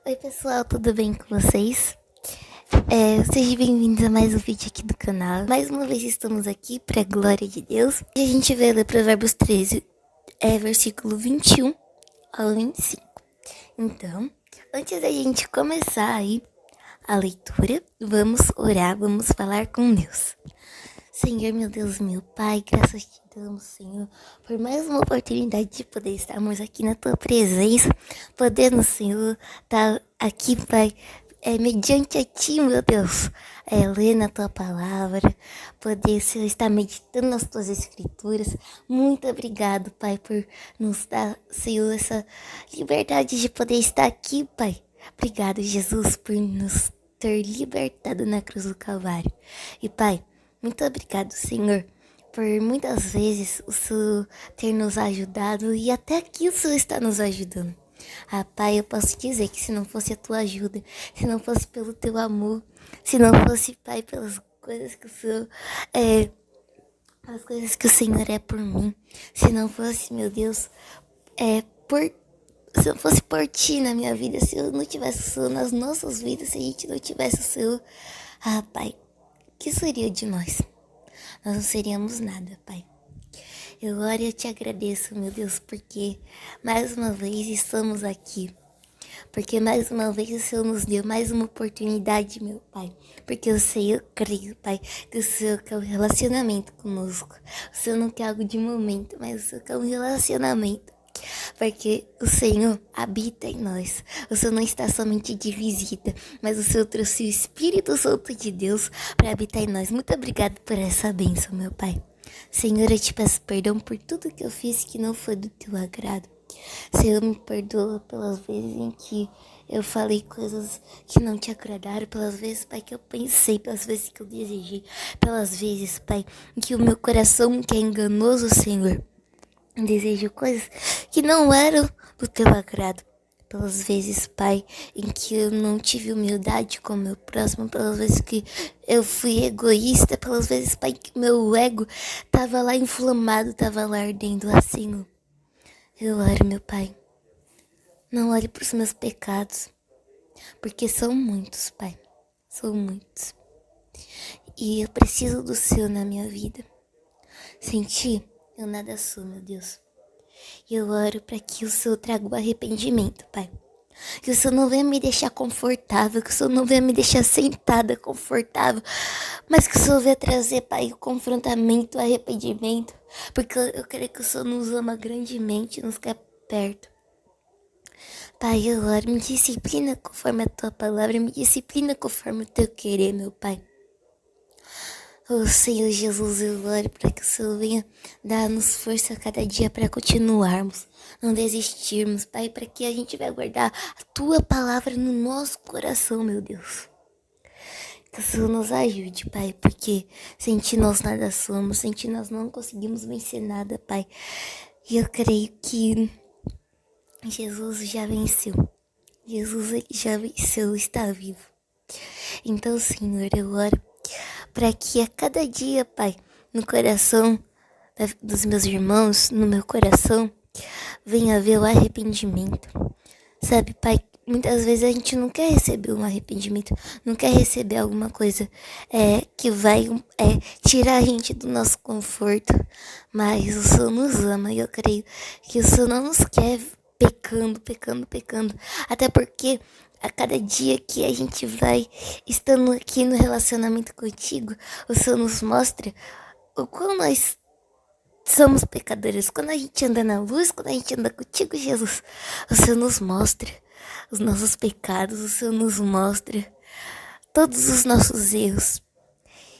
Oi pessoal, tudo bem com vocês? Sejam bem-vindos a mais um vídeo aqui do canal. Mais uma vez estamos aqui para a glória de Deus. E a gente vai ler Provérbios 13, versículo 21 ao 25. Então, antes da gente começar aí a leitura, vamos orar, vamos falar com Deus. Senhor, meu Deus, meu Pai, graças te damos, Senhor, por mais uma oportunidade de poder estarmos aqui na Tua presença, podendo, Senhor, estar aqui, Pai, mediante a Ti, meu Deus, ler na Tua palavra, poder, Senhor, estar meditando nas Tuas escrituras. Muito obrigado, Pai, por nos dar, Senhor, essa liberdade de poder estar aqui, Pai. Obrigado, Jesus, por nos ter libertado na cruz do Calvário. E, Pai, muito obrigado, Senhor, por muitas vezes o Senhor ter nos ajudado e até aqui o Senhor está nos ajudando. Ah, Pai, eu posso dizer que se não fosse a Tua ajuda, se não fosse pelo Teu amor, se não fosse, Pai, pelas coisas que o Senhor as coisas que o Senhor é por mim, se não fosse, meu Deus, se não fosse por Ti na minha vida, se eu não tivesse o Senhor nas nossas vidas, se a gente não tivesse o Senhor, ah, Pai, que seria de nós? Nós não seríamos nada, Pai. Eu oro e eu te agradeço, meu Deus, porque mais uma vez estamos aqui. Porque mais uma vez o Senhor nos deu mais uma oportunidade, meu Pai. Porque eu sei, eu creio, Pai, que o Senhor quer um relacionamento conosco. O Senhor não quer algo de momento, mas o Senhor quer um relacionamento. Porque o Senhor habita em nós. O Senhor não está somente de visita, mas o Senhor trouxe o Espírito Santo de Deus para habitar em nós. Muito obrigado por essa bênção, meu Pai. Senhor, eu te peço perdão por tudo que eu fiz que não foi do teu agrado. Senhor, me perdoa pelas vezes em que eu falei coisas que não te agradaram, pelas vezes, Pai, que eu pensei, pelas vezes que eu desejei, pelas vezes, Pai, em que o meu coração, que é enganoso, Senhor, desejo coisas que não eram do teu agrado. Pelas vezes, Pai, em que eu não tive humildade com o meu próximo, pelas vezes que eu fui egoísta, pelas vezes, Pai, que meu ego tava lá inflamado, tava lá ardendo assim. Eu oro, meu Pai, não olhe para os meus pecados, porque são muitos, Pai, são muitos. E eu preciso do Senhor na minha vida. Sem Ti, eu nada sou, meu Deus. E eu oro para que o Senhor traga o arrependimento, Pai. Que o Senhor não venha me deixar confortável, que o Senhor não venha me deixar sentada confortável, mas que o Senhor venha trazer, Pai, o confrontamento, o arrependimento, porque eu creio que o Senhor nos ama grandemente, nos quer perto. Pai, eu oro, me disciplina conforme a Tua palavra, me disciplina conforme o Teu querer, meu Pai. Oh, Senhor Jesus, eu oro para que o Senhor venha dar-nos força a cada dia para continuarmos, não desistirmos, Pai, para que a gente vai guardar a Tua palavra no nosso coração, meu Deus. Que o Senhor nos ajude, Pai, porque sem Ti nós nada somos, sem Ti nós não conseguimos vencer nada, Pai. E eu creio que Jesus já venceu. Jesus já venceu, está vivo. Então, Senhor, eu oro para que a cada dia, Pai, no coração dos meus irmãos, no meu coração, venha haver o arrependimento. Sabe, Pai, muitas vezes a gente não quer receber um arrependimento, não quer receber alguma coisa que vai tirar a gente do nosso conforto, mas o Senhor nos ama e eu creio que o Senhor não nos quer pecando, até porque a cada dia que a gente vai estando aqui no relacionamento contigo, o Senhor nos mostra o quão nós somos pecadores. Quando a gente anda na luz, quando a gente anda contigo, Jesus, o Senhor nos mostra os nossos pecados, o Senhor nos mostra todos os nossos erros.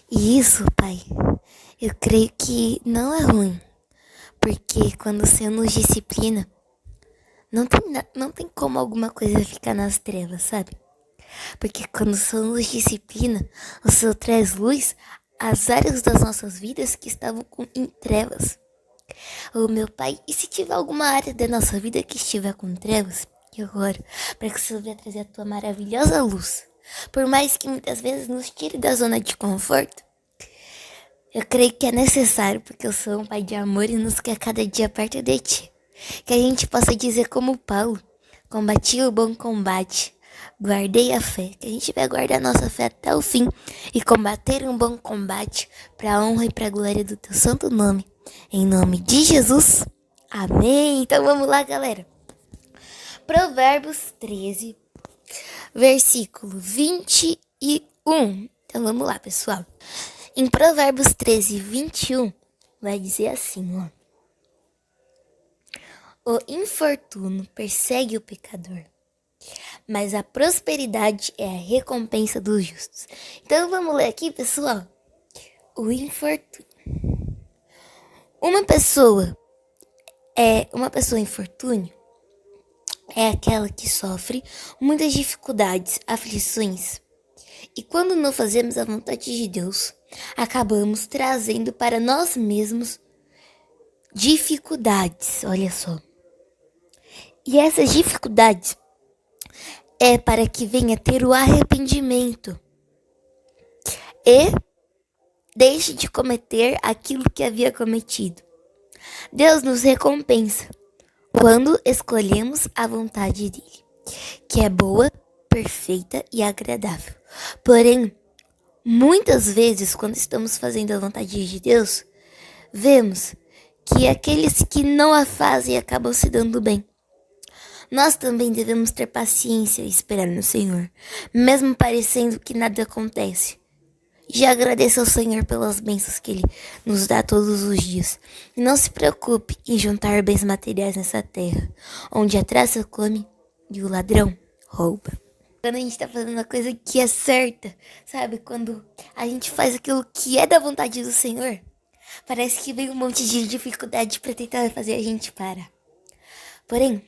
E isso, Pai, eu creio que não é ruim, porque quando o Senhor nos disciplina, não tem como alguma coisa ficar nas trevas, sabe? Porque quando o Senhor nos disciplina, o Senhor traz luz às áreas das nossas vidas que estavam em trevas. Oh, meu Pai, e se tiver alguma área da nossa vida que estiver com trevas, eu oro para que o Senhor venha trazer a Tua maravilhosa luz. Por mais que muitas vezes nos tire da zona de conforto, eu creio que é necessário, porque eu sou um Pai de amor e nos quer cada dia perto de Ti. Que a gente possa dizer como Paulo: combati o bom combate, Guardei a fé, que a gente vai guardar nossa fé até o fim e combater um bom combate para a honra e para a glória do teu santo nome. Em nome de Jesus. Amém. Então vamos lá, galera. Provérbios 13, versículo 21. Então vamos lá, pessoal. Em Provérbios 13, 21, vai dizer assim, ó. O infortúnio persegue o pecador, mas a prosperidade é a recompensa dos justos. Então vamos ler aqui, pessoal. O infortúnio. Uma pessoa infortúnio é aquela que sofre muitas dificuldades, aflições. E quando não fazemos a vontade de Deus, acabamos trazendo para nós mesmos dificuldades, olha só. E essas dificuldades é para que venha ter o arrependimento e deixe de cometer aquilo que havia cometido. Deus nos recompensa quando escolhemos a vontade dele, que é boa, perfeita e agradável. Porém, muitas vezes, quando estamos fazendo a vontade de Deus, vemos que aqueles que não a fazem acabam se dando bem. Nós também devemos ter paciência e esperar no Senhor, mesmo parecendo que nada acontece. Já agradeça ao Senhor pelas bênçãos que Ele nos dá todos os dias. E não se preocupe em juntar bens materiais nessa terra, onde a traça come e o ladrão rouba. Quando a gente tá fazendo uma coisa que é certa, sabe? Quando a gente faz aquilo que é da vontade do Senhor, parece que vem um monte de dificuldade pra tentar fazer a gente parar. Porém,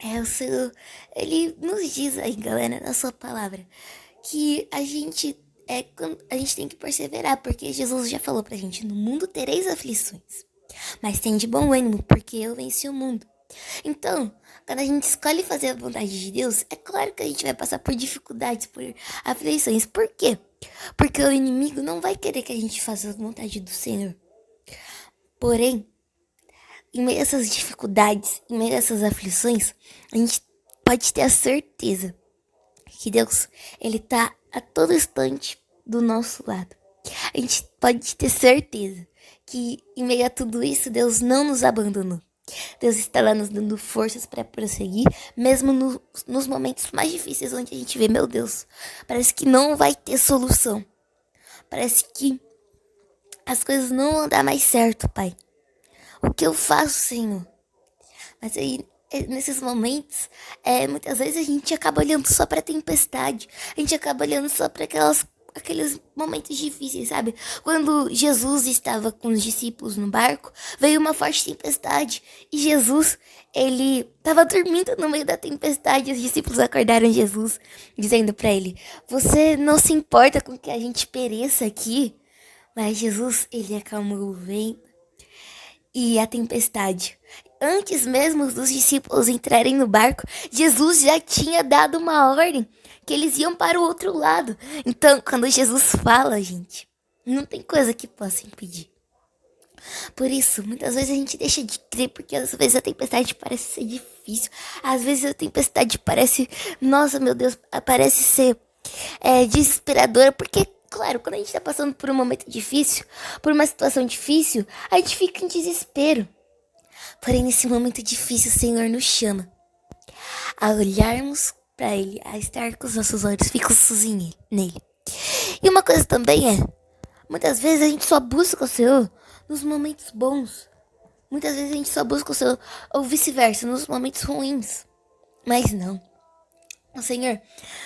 o Senhor, Ele nos diz aí, galera, na sua palavra, que a gente tem que perseverar, porque Jesus já falou pra gente, no mundo tereis aflições, mas tem de bom ânimo, porque eu venci o mundo. Então, quando a gente escolhe fazer a vontade de Deus, é claro que a gente vai passar por dificuldades, por aflições. Por quê? Porque o inimigo não vai querer que a gente faça a vontade do Senhor. Porém, em meio a essas dificuldades, em meio a essas aflições, a gente pode ter a certeza que Deus, Ele tá a todo instante do nosso lado. A gente pode ter certeza que em meio a tudo isso, Deus não nos abandonou. Deus está lá nos dando forças para prosseguir, mesmo nos momentos mais difíceis, onde a gente vê, meu Deus, parece que não vai ter solução. Parece que as coisas não vão dar mais certo, Pai. O que eu faço, Senhor? Mas aí, nesses momentos, muitas vezes a gente acaba olhando só para a tempestade. A gente acaba olhando só para aqueles momentos difíceis, sabe? Quando Jesus estava com os discípulos no barco, veio uma forte tempestade. E Jesus, ele estava dormindo no meio da tempestade. Os discípulos acordaram Jesus, dizendo para ele, você não se importa com que a gente pereça aqui? Mas Jesus, ele acalmou o vento e a tempestade. Antes mesmo dos discípulos entrarem no barco, Jesus já tinha dado uma ordem que eles iam para o outro lado. Então, quando Jesus fala, gente, não tem coisa que possa impedir. Por isso, muitas vezes a gente deixa de crer, porque às vezes a tempestade parece ser difícil. Às vezes a tempestade parece, nossa, meu Deus, parece ser desesperadora, porque claro, quando a gente tá passando por um momento difícil, por uma situação difícil, a gente fica em desespero. Porém, nesse momento difícil, o Senhor nos chama a olharmos para Ele, a estar com os nossos olhos fixos nele. E uma coisa também muitas vezes a gente só busca o Senhor nos momentos bons. Muitas vezes a gente só busca o Senhor, ou vice-versa, nos momentos ruins. Mas não. O Senhor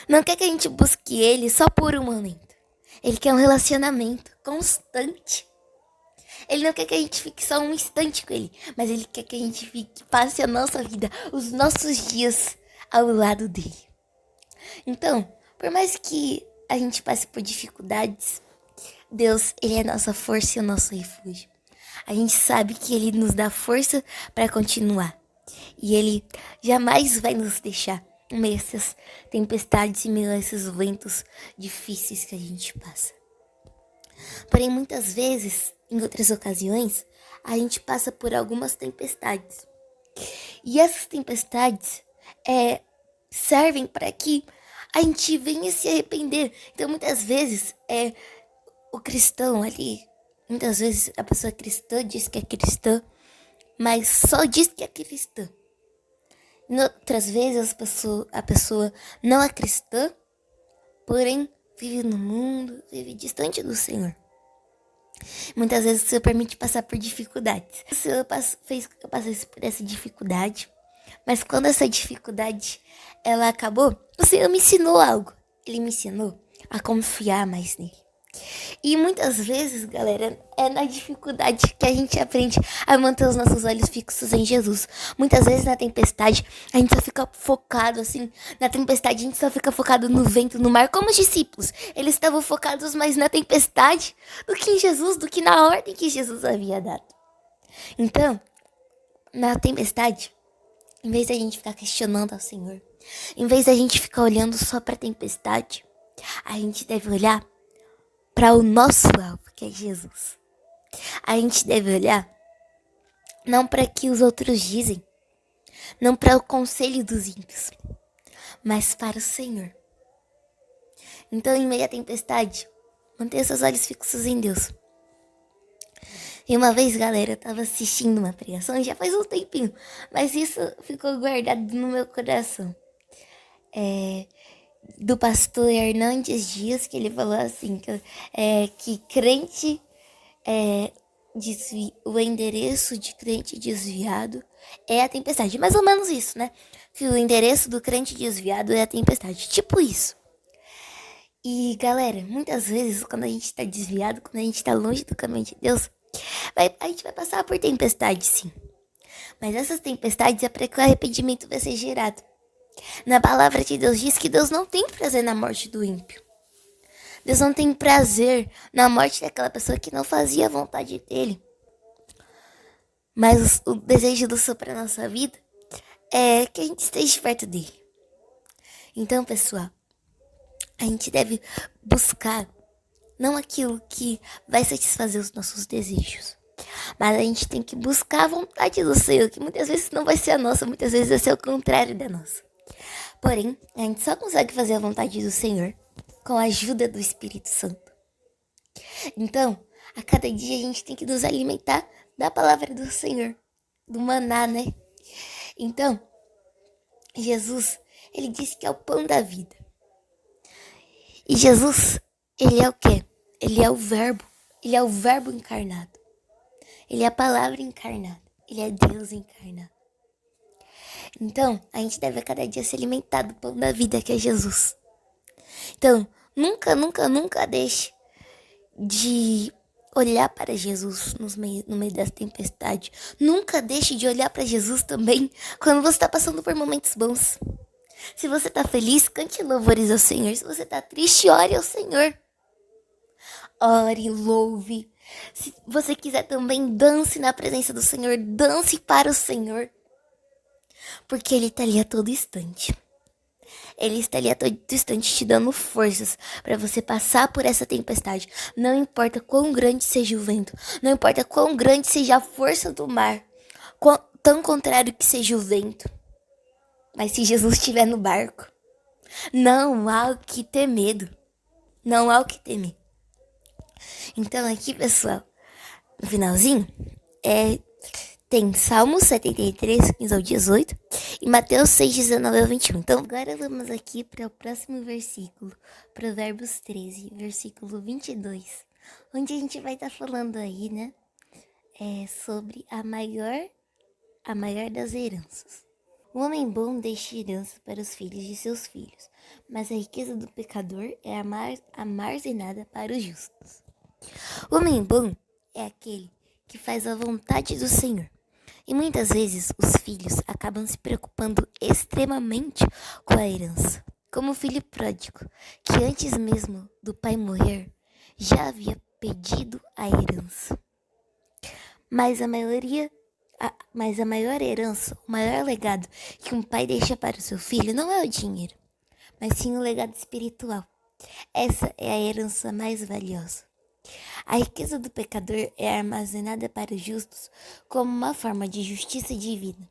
não quer que a gente busque Ele só por um momento. Ele quer um relacionamento constante. Ele não quer que a gente fique só um instante com Ele, mas Ele quer que a gente passe a nossa vida, os nossos dias ao lado dele. Então, por mais que a gente passe por dificuldades, Deus, Ele é a nossa força e o nosso refúgio. A gente sabe que Ele nos dá força para continuar. E Ele jamais vai nos deixar em meio a essas tempestades, em meio a esses ventos difíceis que a gente passa. Porém, muitas vezes, em outras ocasiões, a gente passa por algumas tempestades. E essas tempestades servem para que a gente venha se arrepender. Então, muitas vezes, o cristão ali, muitas vezes a pessoa cristã diz que é cristã, mas só diz que é cristã. Em outras vezes, a pessoa não é cristã, porém vive no mundo, vive distante do Senhor. Muitas vezes o Senhor permite passar por dificuldades. O Senhor fez que eu passasse por essa dificuldade, mas quando essa dificuldade ela acabou, o Senhor me ensinou algo. Ele me ensinou a confiar mais nele. E muitas vezes, galera, é na dificuldade que a gente aprende a manter os nossos olhos fixos em Jesus. Muitas vezes na tempestade, a gente só fica focado assim. Na tempestade, a gente só fica focado no vento, no mar, como os discípulos. Eles estavam focados mais na tempestade do que em Jesus, do que na ordem que Jesus havia dado. Então, na tempestade, em vez da gente ficar questionando ao Senhor, em vez da gente ficar olhando só para a tempestade, a gente deve olhar para o nosso alvo, que é Jesus. A gente deve olhar não para o que os outros dizem, não para o conselho dos ímpios, mas para o Senhor. Então, em meio à tempestade, mantenha seus olhos fixos em Deus. E uma vez, galera, eu tava assistindo uma pregação, já faz um tempinho, mas isso ficou guardado no meu coração. Do pastor Hernandes Dias, que ele falou assim, que crente, o endereço de crente desviado é a tempestade. Mais ou menos isso, né? Que o endereço do crente desviado é a tempestade. Tipo isso. E, galera, muitas vezes, quando a gente tá desviado, quando a gente tá longe do caminho de Deus, a gente vai passar por tempestade, sim. Mas essas tempestades é para que o arrependimento vai ser gerado. Na palavra de Deus diz que Deus não tem prazer na morte do ímpio. Deus não tem prazer na morte daquela pessoa que não fazia a vontade dele. Mas o desejo do Senhor para a nossa vida é que a gente esteja perto dele. Então, pessoal, a gente deve buscar não aquilo que vai satisfazer os nossos desejos, mas a gente tem que buscar a vontade do Senhor, que muitas vezes não vai ser a nossa, muitas vezes vai ser o contrário da nossa. Porém, a gente só consegue fazer a vontade do Senhor com a ajuda do Espírito Santo. Então, a cada dia a gente tem que nos alimentar da palavra do Senhor, do maná, né? Então, Jesus, ele disse que é o pão da vida. E Jesus, ele é o quê? Ele é o verbo encarnado. Ele é a palavra encarnada, ele é Deus encarnado. Então, a gente deve a cada dia se alimentar do pão da vida, que é Jesus. Então, nunca deixe de olhar para Jesus no meio da tempestade. Nunca deixe de olhar para Jesus também quando você está passando por momentos bons. Se você está feliz, cante louvores ao Senhor. Se você está triste, ore ao Senhor. Ore, louve. Se você quiser também, dance na presença do Senhor. Dance para o Senhor. Porque Ele está ali a todo instante. Ele está ali a todo instante te dando forças para você passar por essa tempestade. Não importa quão grande seja o vento. Não importa quão grande seja a força do mar. Tão contrário que seja o vento. Mas se Jesus estiver no barco, não há o que ter medo. Não há o que temer. Então aqui, pessoal, no finalzinho, tem Salmos 73, 15 ao 18 e Mateus 6, 19 ao 21. Então agora vamos aqui para o próximo versículo, Provérbios 13, versículo 22, onde a gente vai estar falando aí, né, sobre a maior das heranças. O homem bom deixa herança para os filhos de seus filhos, mas a riqueza do pecador é armazenada para os justos. O homem bom é aquele que faz a vontade do Senhor. E muitas vezes os filhos acabam se preocupando extremamente com a herança. Como o filho pródigo, que antes mesmo do pai morrer, já havia pedido a herança. Mas a maior herança, o maior legado que um pai deixa para o seu filho não é o dinheiro, mas sim o legado espiritual. Essa é a herança mais valiosa. A riqueza do pecador é armazenada para os justos como uma forma de justiça divina,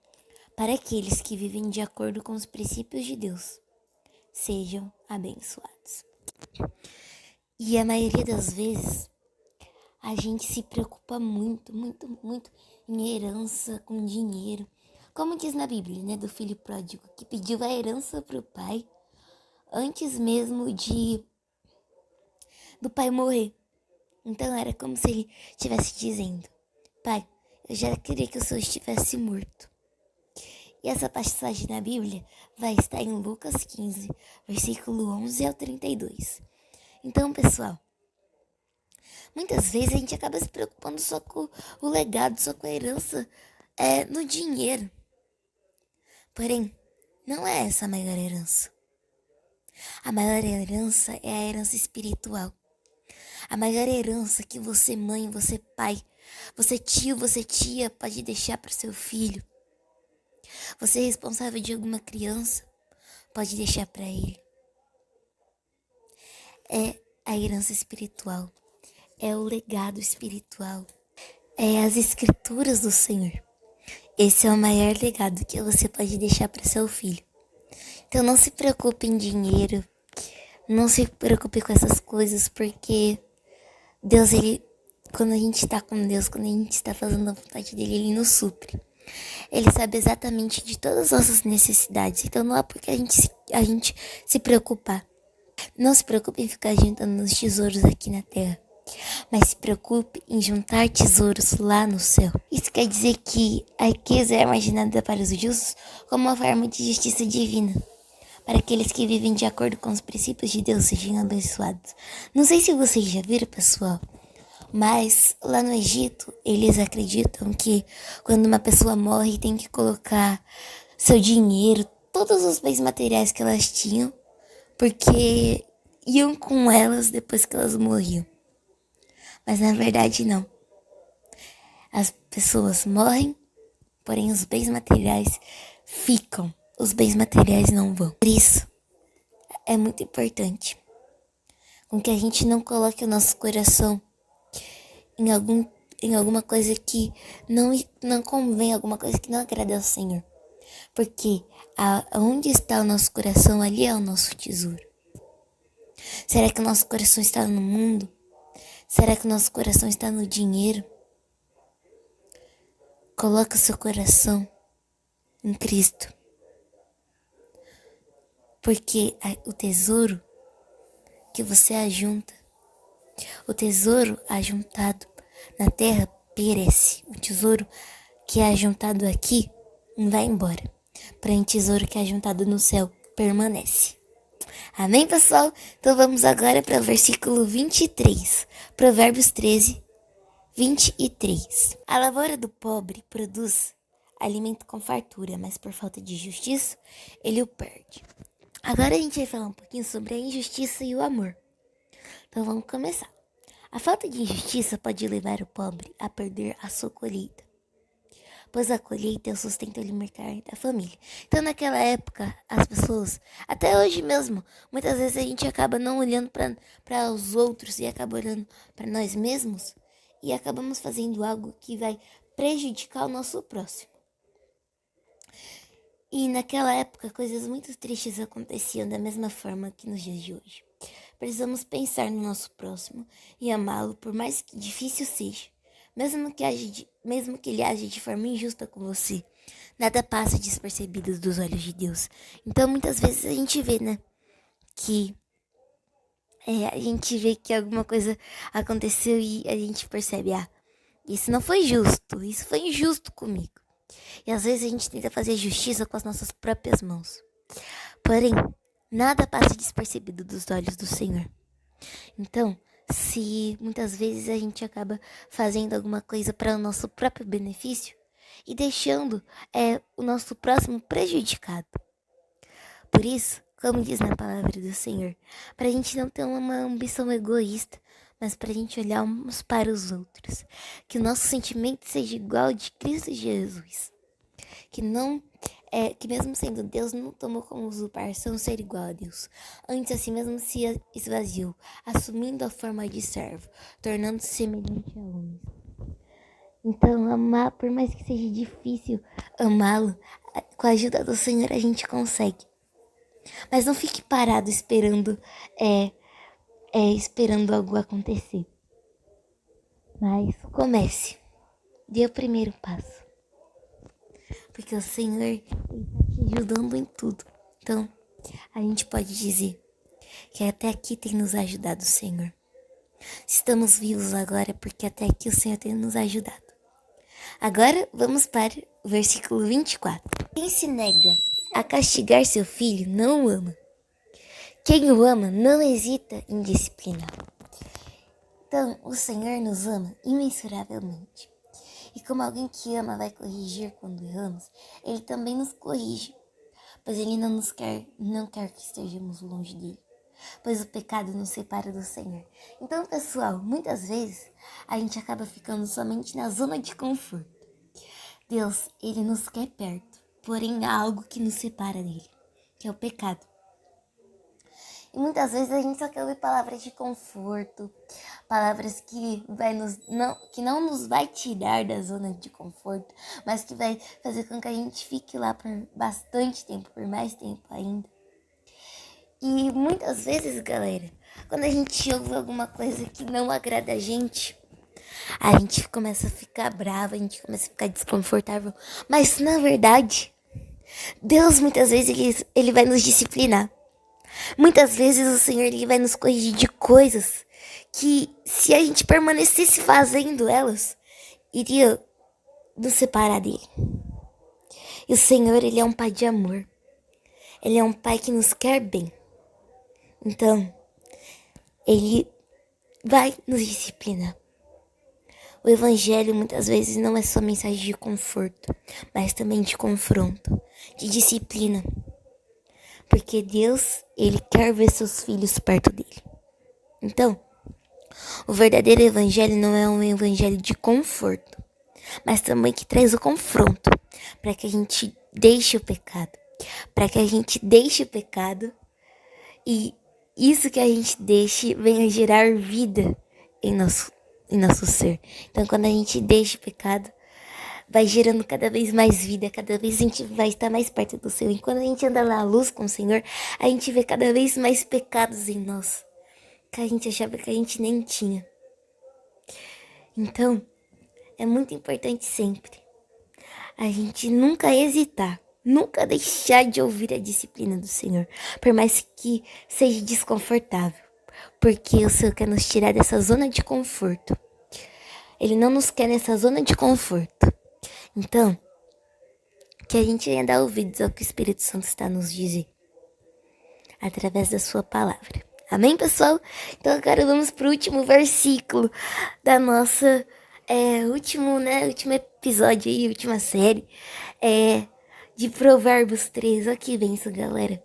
para aqueles que vivem de acordo com os princípios de Deus. Sejam abençoados. E a maioria das vezes, a gente se preocupa muito, muito, muito em herança, com dinheiro. Como diz na Bíblia, né, do filho pródigo, que pediu a herança para o pai antes mesmo do pai morrer. Então era como se ele estivesse dizendo: pai, eu já queria que o senhor estivesse morto. E essa passagem na Bíblia vai estar em Lucas 15, versículo 11 ao 32. Então, pessoal, muitas vezes a gente acaba se preocupando só com o legado, só com a herança, no dinheiro. Porém, não é essa a maior herança. A maior herança é a herança espiritual. A maior herança que você, mãe, você, pai, você tio, você tia, pode deixar para seu filho. Você é responsável de alguma criança, pode deixar para ele. É a herança espiritual. É o legado espiritual. É as escrituras do Senhor. Esse é o maior legado que você pode deixar para seu filho. Então não se preocupe em dinheiro. Não se preocupe com essas coisas, porque Deus, quando a gente está com Deus, quando a gente está fazendo a vontade dele, ele nos supre. Ele sabe exatamente de todas as nossas necessidades. Então não é porque a gente se preocupar. Não se preocupe em ficar juntando os tesouros aqui na terra, mas se preocupe em juntar tesouros lá no céu. Isso quer dizer que a riqueza é imaginada para os justos como uma forma de justiça divina, para aqueles que vivem de acordo com os princípios de Deus sejam abençoados. Não sei se vocês já viram, pessoal, mas lá no Egito, eles acreditam que quando uma pessoa morre, tem que colocar seu dinheiro, todos os bens materiais que elas tinham, porque iam com elas depois que elas morriam. Mas na verdade não. As pessoas morrem, porém os bens materiais ficam. Os bens materiais não vão. Por isso, é muito importante com que a gente não coloque o nosso coração em alguma coisa que não convém, alguma coisa que não agrada ao Senhor. Porque onde está o nosso coração, ali é o nosso tesouro. Será que o nosso coração está no mundo? Será que o nosso coração está no dinheiro? Coloque o seu coração em Cristo. Porque o tesouro que você ajunta, o tesouro ajuntado na terra perece. O tesouro que é ajuntado aqui vai embora. Porém, o tesouro que é ajuntado no céu permanece. Amém, pessoal? Então vamos agora para o versículo 23. Provérbios 13, 23. A lavoura do pobre produz alimento com fartura, mas por falta de justiça, ele o perde. Agora a gente vai falar um pouquinho sobre a injustiça e o amor. Então vamos começar. A falta de injustiça pode levar o pobre a perder a sua colheita, pois a colheita é o sustento alimentar da família. Então naquela época, as pessoas, até hoje mesmo, muitas vezes a gente acaba não olhando para os outros e acaba olhando para nós mesmos e acabamos fazendo algo que vai prejudicar o nosso próximo. E naquela época, coisas muito tristes aconteciam da mesma forma que nos dias de hoje. Precisamos pensar no nosso próximo e amá-lo, por mais que difícil seja. Mesmo que ele age de forma injusta com você, nada passa despercebido dos olhos de Deus. Então, muitas vezes a gente vê, né, que a gente vê que alguma coisa aconteceu e a gente percebe, isso não foi justo, isso foi injusto comigo. E às vezes a gente tenta fazer justiça com as nossas próprias mãos. Porém, nada passa despercebido dos olhos do Senhor. Então, se muitas vezes a gente acaba fazendo alguma coisa para o nosso próprio benefício e deixando o nosso próximo prejudicado. Por isso, como diz na palavra do Senhor, para a gente não ter uma ambição egoísta, mas para a gente olhar uns para os outros. Que o nosso sentimento seja igual ao de Cristo Jesus. Que mesmo sendo Deus, não tomou como usurpação ser igual a Deus. Antes, assim mesmo se esvaziou, assumindo a forma de servo, tornando-se semelhante a homens. Então, amar, por mais que seja difícil amá-lo, Com a ajuda do Senhor a gente consegue. Mas não fique parado esperando, esperando algo acontecer. Mas comece. Dê o primeiro passo. Porque o Senhor, Ele está te ajudando em tudo. Então, a gente pode dizer que até aqui tem nos ajudado o Senhor. Se estamos vivos agora é porque até aqui o Senhor tem nos ajudado. Agora vamos para o versículo 24. Quem se nega a castigar seu filho não o ama. Quem o ama não hesita em disciplinar. Então, o Senhor nos ama imensuravelmente. E como alguém que ama vai corrigir quando erramos, Ele também nos corrige. Pois Ele não quer que estejamos longe dEle. Pois o pecado nos separa do Senhor. Então, pessoal, muitas vezes a gente acaba ficando somente na zona de conforto. Deus, Ele nos quer perto, porém há algo que nos separa dEle, que é o pecado. E muitas vezes a gente só quer ouvir palavras de conforto, palavras que não nos vai tirar da zona de conforto, mas que vai fazer com que a gente fique lá por bastante tempo, por mais tempo ainda. E muitas vezes, galera, quando a gente ouve alguma coisa que não agrada a gente começa a ficar brava, a gente começa a ficar desconfortável. Mas, na verdade, Deus muitas vezes ele vai nos disciplinar. Muitas vezes o Senhor ele vai nos corrigir de coisas que, se a gente permanecesse fazendo elas, iria nos separar dele. E o Senhor, ele é um pai de amor. Ele é um pai que nos quer bem. Então, ele vai nos disciplinar. O evangelho muitas vezes não é só mensagem de conforto, mas também de confronto, de disciplina. Porque Deus, Ele quer ver seus filhos perto dele. Então, o verdadeiro evangelho não é um evangelho de conforto, mas também que traz o confronto, para que a gente deixe o pecado. Para que a gente deixe o pecado e isso que a gente deixe venha gerar vida em nosso ser. Então, quando a gente deixa o pecado, vai gerando cada vez mais vida, cada vez a gente vai estar mais perto do Senhor. E quando a gente anda na luz com o Senhor, a gente vê cada vez mais pecados em nós, que a gente achava que a gente nem tinha. Então, é muito importante sempre a gente nunca hesitar, nunca deixar de ouvir a disciplina do Senhor, por mais que seja desconfortável, porque o Senhor quer nos tirar dessa zona de conforto. Ele não nos quer nessa zona de conforto. Então, que a gente venha dar ouvidos ao que o Espírito Santo está nos dizer, através da sua palavra. Amém, pessoal? Então agora vamos para o último versículo da nossa último episódio aí, última série de Provérbios 3. Olha que benção, galera.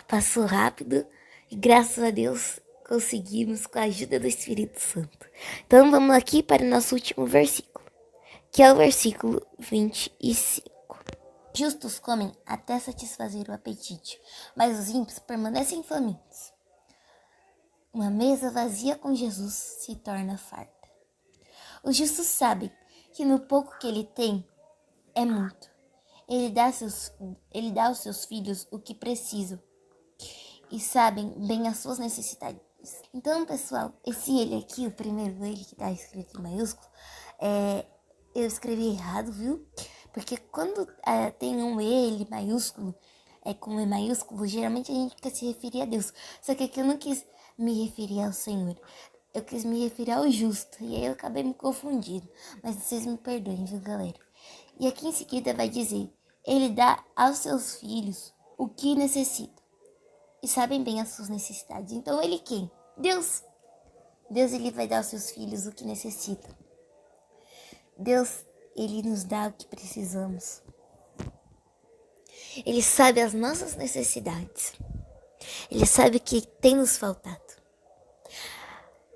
Passou rápido e graças a Deus conseguimos com a ajuda do Espírito Santo. Então vamos aqui para o nosso último versículo, que é o versículo 25. Justos comem até satisfazer o apetite, mas os ímpios permanecem famintos. Uma mesa vazia com Jesus se torna farta. Os justos sabem que no pouco que ele tem é muito. Ele dá aos seus filhos o que precisam e sabem bem as suas necessidades. Então, pessoal, esse ele aqui, o primeiro ele que está escrito em maiúsculo, eu escrevi errado, viu? Porque quando tem um ele maiúsculo, com E maiúsculo, geralmente a gente quer se referir a Deus. Só que aqui eu não quis me referir ao Senhor. Eu quis me referir ao justo. E aí eu acabei me confundindo. Mas vocês me perdoem, viu, galera? E aqui em seguida vai dizer: Ele dá aos seus filhos o que necessitam. E sabem bem as suas necessidades. Então ele quem? Deus. Deus, ele vai dar aos seus filhos o que necessitam. Deus, ele nos dá o que precisamos. Ele sabe as nossas necessidades. Ele sabe o que tem nos faltado.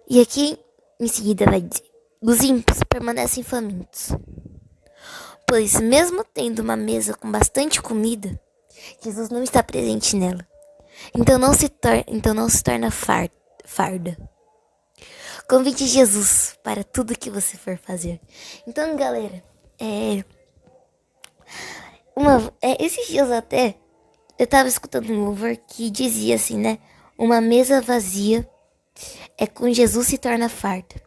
E aqui em seguida vai dizer: os ímpios permanecem famintos. Pois mesmo tendo uma mesa com bastante comida, Jesus não está presente nela. Então não se torna farda. Convide Jesus para tudo que você for fazer. Então, galera, Esses dias até, eu tava escutando um louvor que dizia assim, né? Uma mesa vazia com Jesus se torna farta.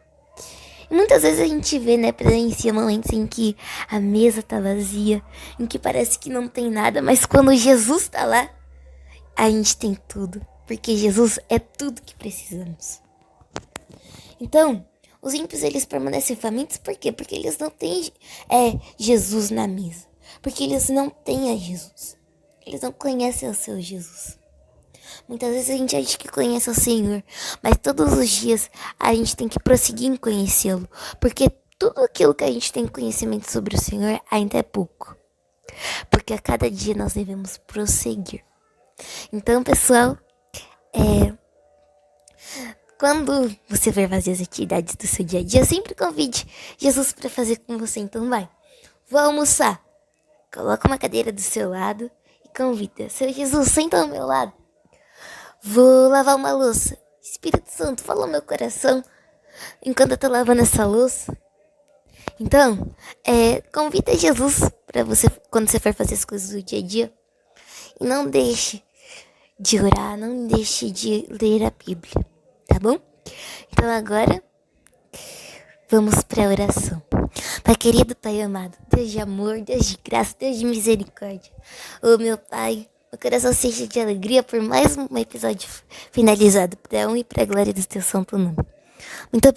E muitas vezes a gente vê, né, presencia momentos em que a mesa tá vazia, em que parece que não tem nada, mas quando Jesus tá lá, a gente tem tudo. Porque Jesus é tudo que precisamos. Então, os ímpios, eles permanecem famintos por quê? Porque eles não têm Jesus na mesa. Porque eles não têm a Jesus. Eles não conhecem o seu Jesus. Muitas vezes a gente acha que conhece o Senhor, mas todos os dias a gente tem que prosseguir em conhecê-lo. Porque tudo aquilo que a gente tem conhecimento sobre o Senhor ainda é pouco. Porque a cada dia nós devemos prosseguir. Então, pessoal, quando você for fazer as atividades do seu dia a dia, sempre convide Jesus para fazer com você. Então vai, vou almoçar. Coloca uma cadeira do seu lado e convida. Seu Jesus, senta ao meu lado. Vou lavar uma louça. Espírito Santo, fala no meu coração enquanto eu tô lavando essa louça. Então, convida Jesus para você, quando você for fazer as coisas do dia a dia. E não deixe de orar, não deixe de ler a Bíblia, tá bom? Então agora, vamos para a oração. Pai querido, Pai amado, Deus de amor, Deus de graça, Deus de misericórdia. Ô meu Pai, meu coração seja de alegria por mais um episódio finalizado, para a honra e para a glória do teu santo nome. Muito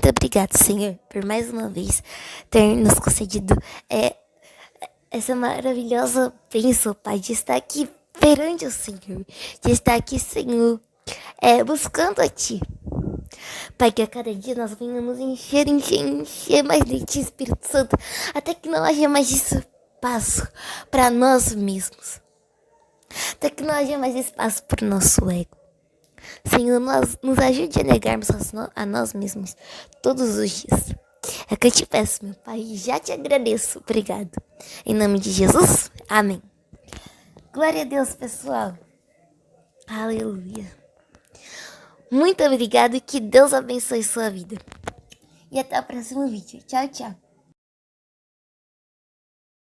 obrigado, Senhor, por mais uma vez ter nos concedido essa maravilhosa bênção, Pai, de estar aqui perante o Senhor, de estar aqui, Senhor, buscando a Ti. Pai, que a cada dia nós venhamos encher mais de Ti, Espírito Santo, até que não haja mais espaço para nós mesmos, até que não haja mais espaço para o nosso ego. Senhor, nos ajude a negarmos a nós mesmos todos os dias. É que eu te peço, meu Pai, e já te agradeço. Obrigado. Em nome de Jesus, amém. Glória a Deus, pessoal. Aleluia. Muito obrigado e que Deus abençoe sua vida. E até o próximo vídeo. Tchau, tchau.